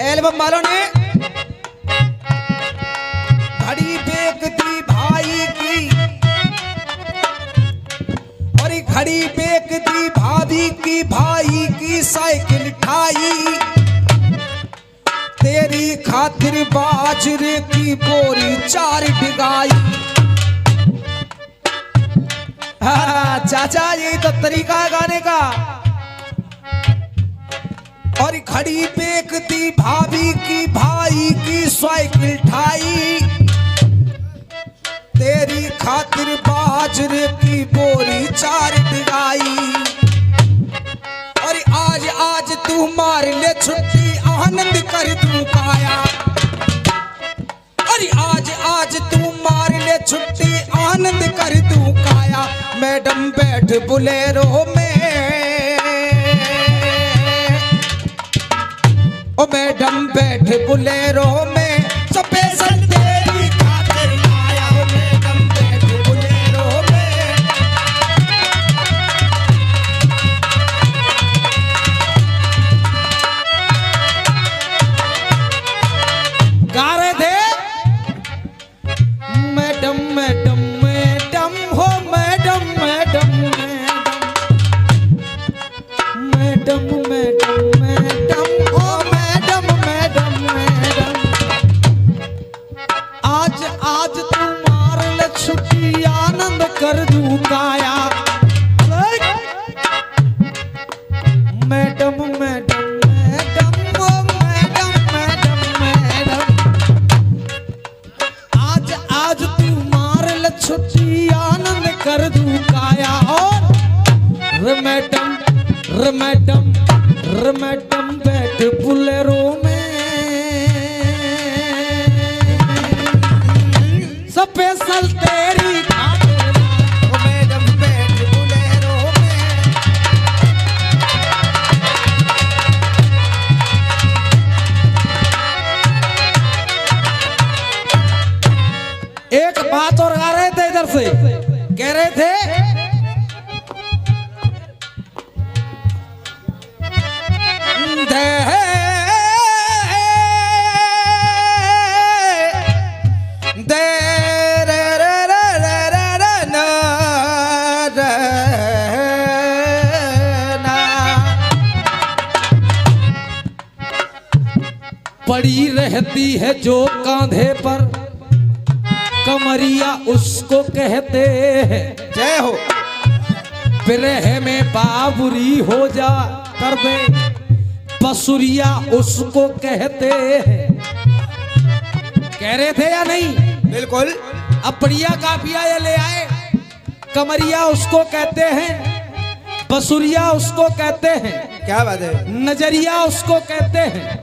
Album वालों ने घड़ी बेचती भाई की और घड़ी बेचती भाभी की, भाई की साइकिल ठाई, तेरी खातिर बाजरे की बोरी 4 डिगाई। हाँ चाचा यही तो तरीका है गाने का। और घड़ी बेचती भाभी की, भाई की साइकिल ठाई, तेरी खातिर बाजरे की बोरी 4 डिगाई। और आज आज तू मार ले छुट्टी, आनंद कर तू काया। अरे आज आज तू मार ले छुट्टी, आनंद कर तू काया। मैडम बैठ बुलेरो में, ओ मैडम बैठ बुलेरो में, स्पेशल तेरी खातिर आया। ओ मैडम बैठ बुलेरो में। गा रहे थे मैडम मैडम मैडम हो, madam madam madam madam madam madam हो, मैडम मैडम मैडम। आज आज तू मार ले छुट्टी, आनंद कर दू काया। मैडम मैडम मैडम हो, मैडम मैडम मैडम। आज आज तू मार ले छुट्टी, आनंद कर दू काया। और मैडम मैडम मैडम बैठ बुलेरो में, स्पेशल तेरी खातिर। ओ मैडम बैठ बुलेरो में। एक बात और गा रहे थे इधर से, कह रहे थे पड़ी रहती है जो कांधे पर, कमरिया उसको कहते हैं। जय हो। बिरह में बाबुरी हो जा कर दे, बसुरिया उसको कहते हैं। कह रहे थे या नहीं? बिल्कुल। अब बढ़िया काफिया ये ले आए। कमरिया उसको कहते हैं, बसुरिया उसको कहते हैं। क्या बात है। नजरिया उसको कहते हैं।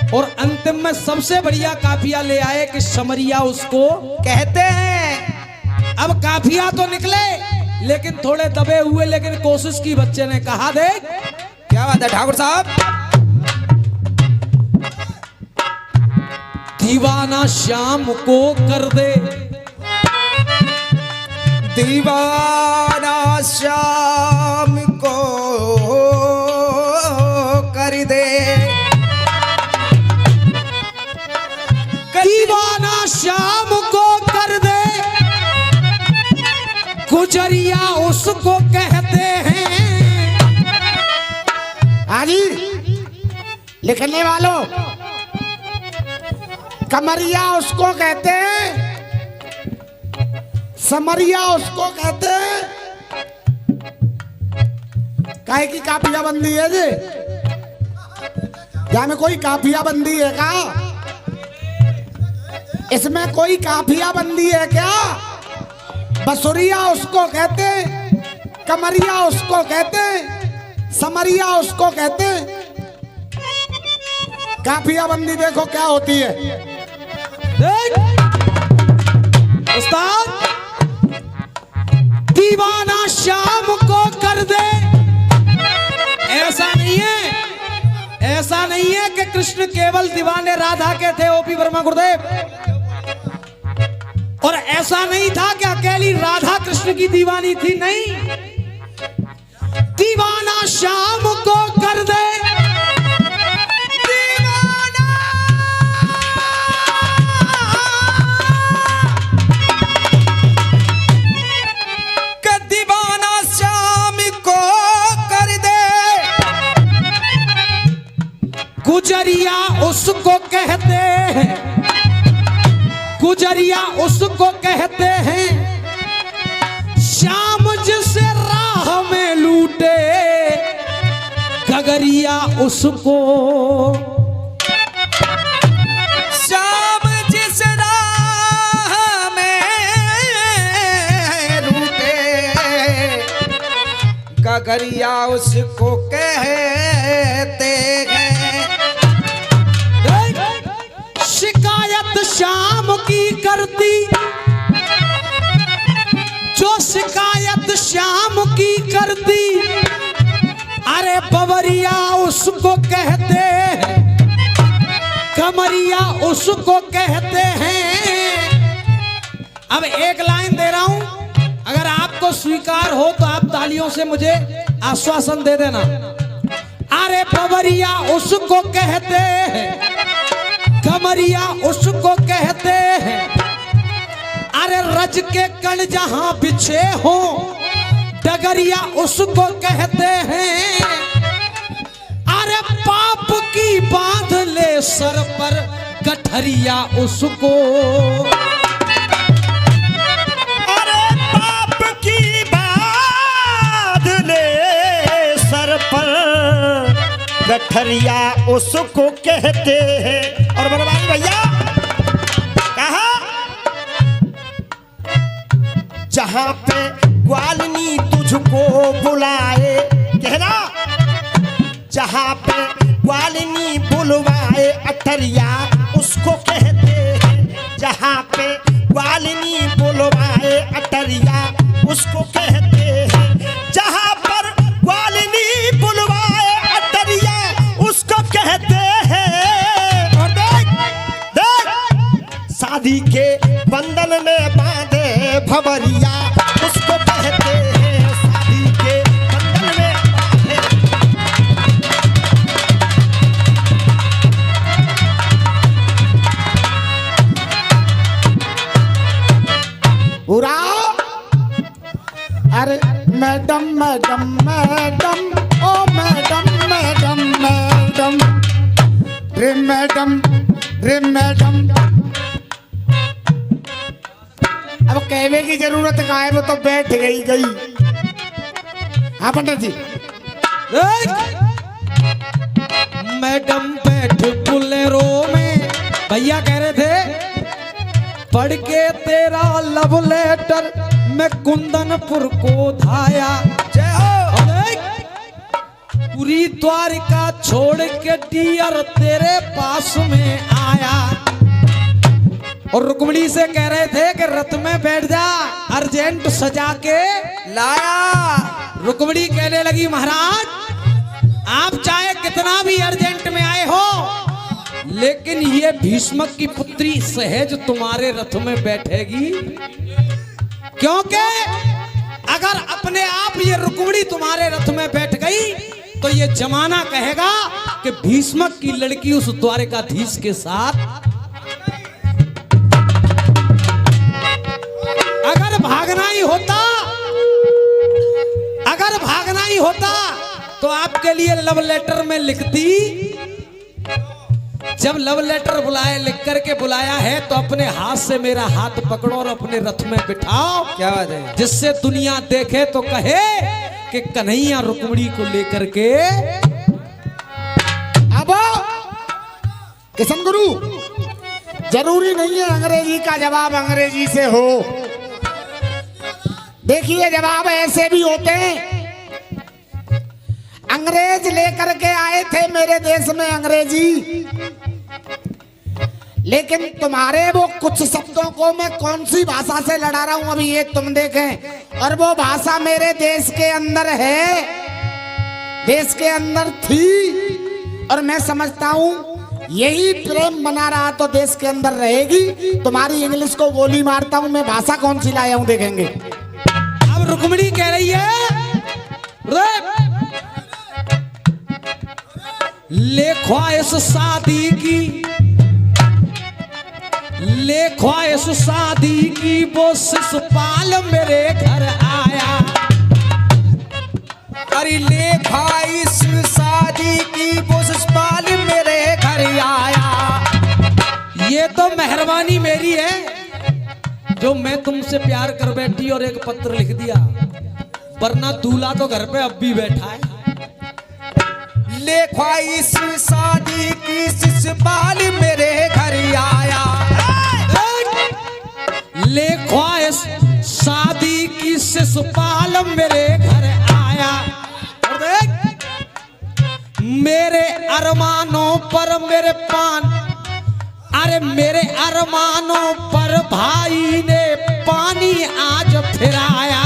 और अंतिम में सबसे बढ़िया काफिया ले आए कि समरिया उसको कहते हैं। अब काफिया तो निकले लेकिन थोड़े दबे हुए, लेकिन कोशिश की बच्चे ने। कहा देख क्या बात है ठाकुर साहब। दीवाना शाम को कर दे, दीवाना शाम को कर दे, दीवाना शाम को कर दे, गुजरिया उसको कहते हैं। हाजी लिखने वालों, कमरिया उसको कहते हैं, समरिया उसको कहते हैं। काहे की काफिया बंदी है जी? क्या में कोई काफिया बंदी है क्या? इसमें कोई काफिया बंदी है क्या? बसुरिया उसको कहते, कमरिया उसको कहते, समरिया उसको कहते। काफिया बंदी देखो क्या होती है। उस्ताद, दीवाना शाम को कर दे। ऐसा नहीं है, ऐसा नहीं है कि कृष्ण केवल दीवाने राधा के थे ओपी वर्मा गुरुदेव। और ऐसा नहीं था कि अकेली राधा कृष्ण की दीवानी थी, नहीं। दीवाना शाम को कर दे, दीवाना गुजरिया उसको कहते हैं, गुजरिया उसको कहते हैं, श्याम जिसे राह में लूटे, गगरिया उसको, श्याम जिस राह में रूठे, गगरिया उसको कहते हैं। शिकायत श्याम की करती, जो शिकायत श्याम की करती, अरे बवरिया उसको कहते हैं, कमरिया उसको कहते हैं। अब एक लाइन दे रहा हूं, अगर आपको स्वीकार हो तो आप तालियों से मुझे आश्वासन दे देना। अरे बवरिया उसको कहते हैं, कमरिया उसको कहते हैं, अरे रज के कण जहां बिछे हो, डगरिया उसको कहते हैं। अरे पाप की बांध ले सर पर, गठरिया उसको, अरे पाप की बांध ले सर पर, गठरिया उसको कहते हैं। और बलवान भैया कहा, जहां पे ग्वालिनी तुझको बुलाए, कहना जहां पे ग्वालिनी बुलवाए, अठरिया उसको कहते हैं। जहां पे ग्वालिनी बुलवाए, अठरिया उसको कहते हैं। जहां पर ग्वालिनी बुलवाए, अठरिया उसको कहते हैं। और देख देख, शादी के बंधन में बांधे भंवरिया उसको कहते हैं। शादी के बंधन में बांधे, पूरा। अरे मैडम मैडम मैडम, ओ मैडम मैडम मैडम, रे मैडम रे मैडम। अब कहने की जरूरत कहाँ है, वो तो बैठ गई। हाँ पंडित जी। मैडम बैठ बुलेरो में, भैया कह रहे थे पढ़ के तेरा लव लेटर मैं कुंदनपुर को धाया। जय हो। पूरी द्वारिका छोड़ के डियर तेरे पास में आया, और रुक्मिणी से कह रहे थे कि रथ में बैठ जा, अर्जेंट सजा के लाया। रुक्मिणी कहने लगी महाराज आप चाहे कितना भी अर्जेंट में आए हो, लेकिन ये भीष्मक की पुत्री सहज तुम्हारे रथ में बैठेगी, क्योंकि अगर अपने आप ये रुक्मिणी तुम्हारे रथ में बैठ गई तो ये जमाना कहेगा कि भीष्मक की लड़की उस द्वारिकाधीश के साथ। अगर भागना ही होता तो आपके लिए लव लेटर में लिखती। जब लव लेटर लिख करके बुलाया है तो अपने हाथ से मेरा हाथ पकड़ो और अपने रथ में बिठाओ। क्या बात है, जिससे दुनिया देखे तो कहे कि कन्हैया रुक्मिणी को लेकर के। अब किशन गुरु, जरूरी नहीं है अंग्रेजी का जवाब अंग्रेजी से हो। देखिए जवाब ऐसे भी होते हैं। अंग्रेज लेकर के आए थे मेरे देश में अंग्रेजी, लेकिन तुम्हारे वो कुछ शब्दों को मैं कौन सी भाषा से लड़ा रहा हूं अभी ये तुम देखें। और वो भाषा मेरे देश के अंदर है, देश के अंदर थी, और मैं समझता हूं यही प्रेम बना रहा तो देश के अंदर रहेगी। तुम्हारी इंग्लिश को गोली मारता हूं मैं, भाषा कौन सी लाया हूं देखेंगे। अब रुक्मिणी कह रही है ले ख्वाहिश शादी की, ले ख्वाहिश शादी की, वो शिशुपाल मेरे घर आया। अरे ले ख्वाहिश शादी की, वो शिशुपाल मेरे घर ये तो मेहरबानी मेरी है जो मैं तुमसे प्यार कर बैठी और एक पत्र लिख दिया, वरना दूल्हा तो घर पे अब भी बैठा है। ले ख्वाहिश शादी की ससुराल मेरे घर आया, ले ख्वाहिश शादी की ससुराल मेरे घर आया। और देख मेरे अरमानों पर मेरे पान, अरे मेरे अरमानों पर भाई ने पानी आज फिराया।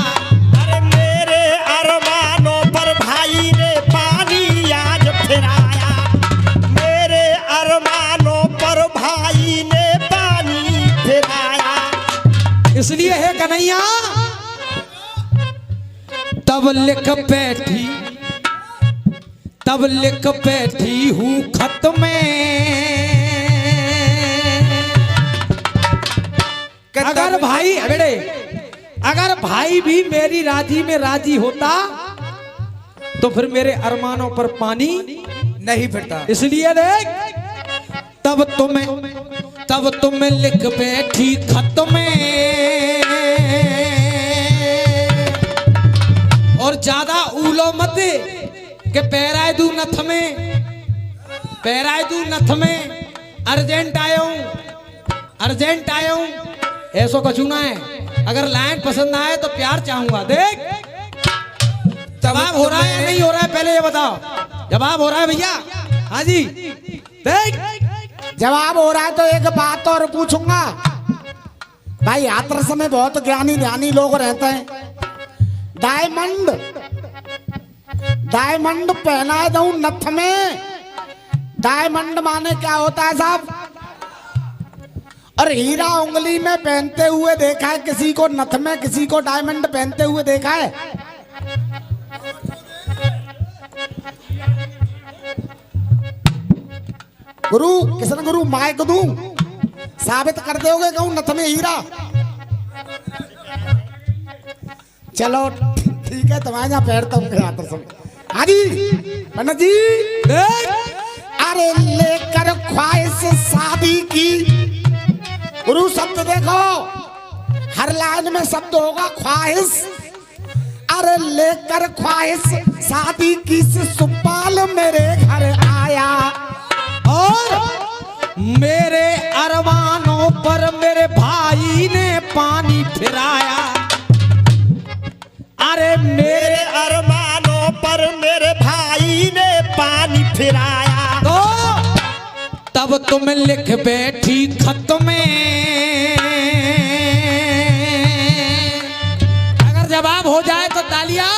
अरे मेरे अरमानों पर भाई ने पानी आज फिराया, मेरे अरमानों पर भाई ने पानी फिराया। इसलिए है कन्हैया तब लिख बैठी, तब लिख बैठी हूँ खत में। अगर भाई बेटे, अगर भाई भी मेरी राजी में राजी होता तो फिर मेरे अरमानों पर पानी नहीं फिरता। इसलिए देख तब तुम्हें लिख बैठी खत में। और ज्यादा ऊलो मत के पैराए दू नथ में, पैराए दू नथ में, अर्जेंट आया हूं, अर्जेंट आया हूं, ऐसो कछू ना है। अगर लाइन पसंद आए तो प्यार चाहूंगा। देख जवाब हो रहा है या नहीं हो रहा है, पहले ये बताओ। जवाब हो रहा है भैया? हाँ जी। देख जवाब हो रहा है तो एक बात और पूछूंगा भाई, आदर्श में बहुत ज्ञानी ध्यानी लोग रहते हैं। डायमंड, डायमंड पहना दूं नथ में, डायमंड माने क्या होता है साहब? और हीरा उंगली में पहनते हुए देखा है किसी को, नथ में किसी को डायमंड पहनते हुए देखा है? गुरु किशन गुरु माइक दूं, साबित कर दोगे कहूं नथ में हीरा? चलो ठीक है, तुम्हारे यहाँ पैरता हूँ आतर समय। हाँ जी पंडित जी। अरे लेकर ख्वाहिश शादी की, गुरु शब्द देखो, हर लाइन में शब्द होगा ख्वाहिश। अरे लेकर ख्वाहिश शादी की सुपाल मेरे घर आया, और मेरे अरमानों पर मेरे भाई ने पानी फिराया। अरे मेरे अरमानों पर मेरे भाई ने पानी फिराया। तो तब तुम लिख बैठी खत में। अगर जवाब हो जाए तो तालियां।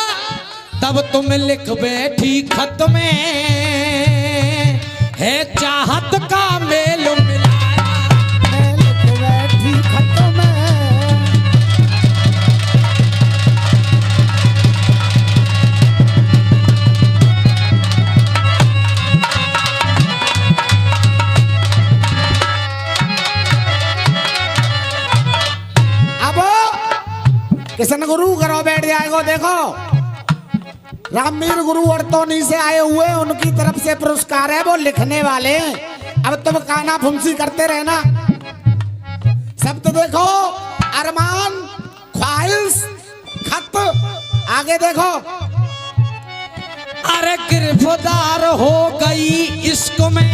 तब तुम लिख बैठी खत में, है चाहत का मेल मिलाया। मैं लिख बैठी खत में। किशन गुरु करो बैठ जाएगा। देखो रामवीर गुरु वर्तौनी से आए हुए, उनकी तरफ से पुरस्कार है, वो लिखने वाले। अब तुम काना फुंसी करते रहना। शब्द देखो, अरमान, ख्वाहिश, खत। आगे देखो, अरे गिरफ्तार हो गई इश्क में,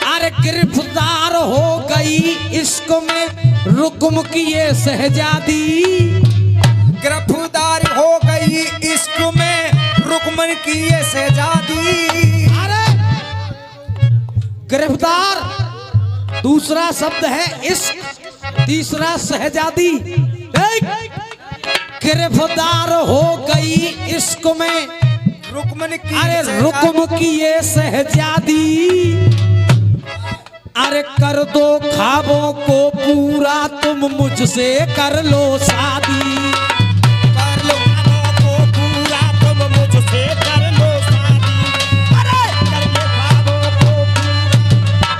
अरे गिरफ्तार हो गई इश्क में रुक्म की ये शहजादी। गिरफ्तार हो गई इश्क में रुक्मन की ये शहजादी। अरे गिरफ्तार दूसरा शब्द है इश्क, तीसरा शहजादी। गिरफ्तार हो गई इश्क में रुक्मन की, अरे रुक्म की ये शहजादी। अरे कर दो ख्वाबों को पूरा, तुम मुझसे कर लो शादी। कर लो ख्वाबों को पूरा, तुम मुझसे कर लो शादी। अरे कर लो ख्वाबों को पूरा।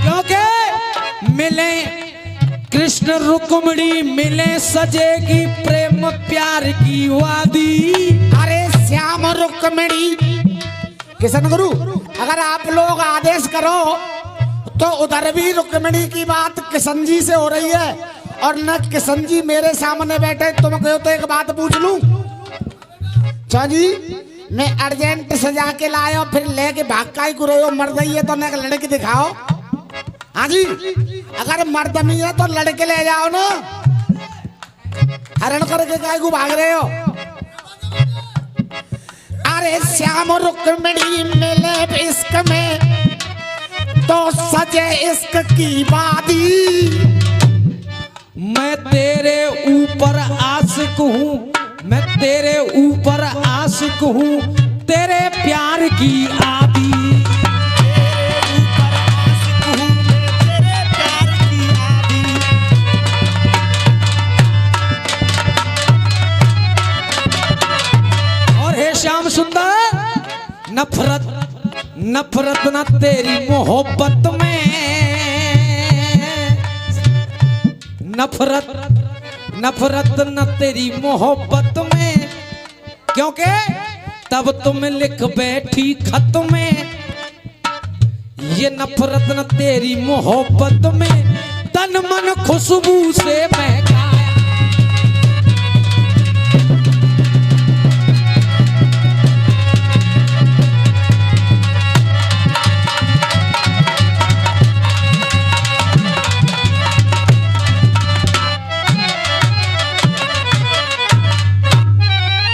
क्योंकि मिले कृष्ण रुक्मणी, मिले सजेगी प्रेम प्यार की वादी। अरे श्याम रुक्मणी, किशन गुरु अगर आप लोग आदेश करो तो उधर भी रुक्मिणी की बात किशन जी से हो रही है और न किशन जी मेरे सामने बैठे। तुम कहो तो एक बात पूछ लूं। अच्छा जी, मैं अर्जेंट सजा के लाया फिर लेके भाग का ही कुरो मर गई है तो न लड़के दिखाओ। हाँ जी, अगर मर्दमी है तो लड़के ले जाओ ना, हरण करके काय को भाग रहे हो। अरे श्याम रुक्मिणी मिले इश्क में तो सजे इश्क की वादी। मैं तेरे ऊपर आशिक हूँ, मैं तेरे ऊपर आशिक हूँ, तेरे प्यार की आदी। श्याम सुंदर, नफरत न तेरी मोहब्बत में, नफरत न तेरी मोहब्बत में, क्योंकि तब तुम लिख बैठी खत में। ये नफरत न तेरी मोहब्बत में, तन मन खुशबू से महका।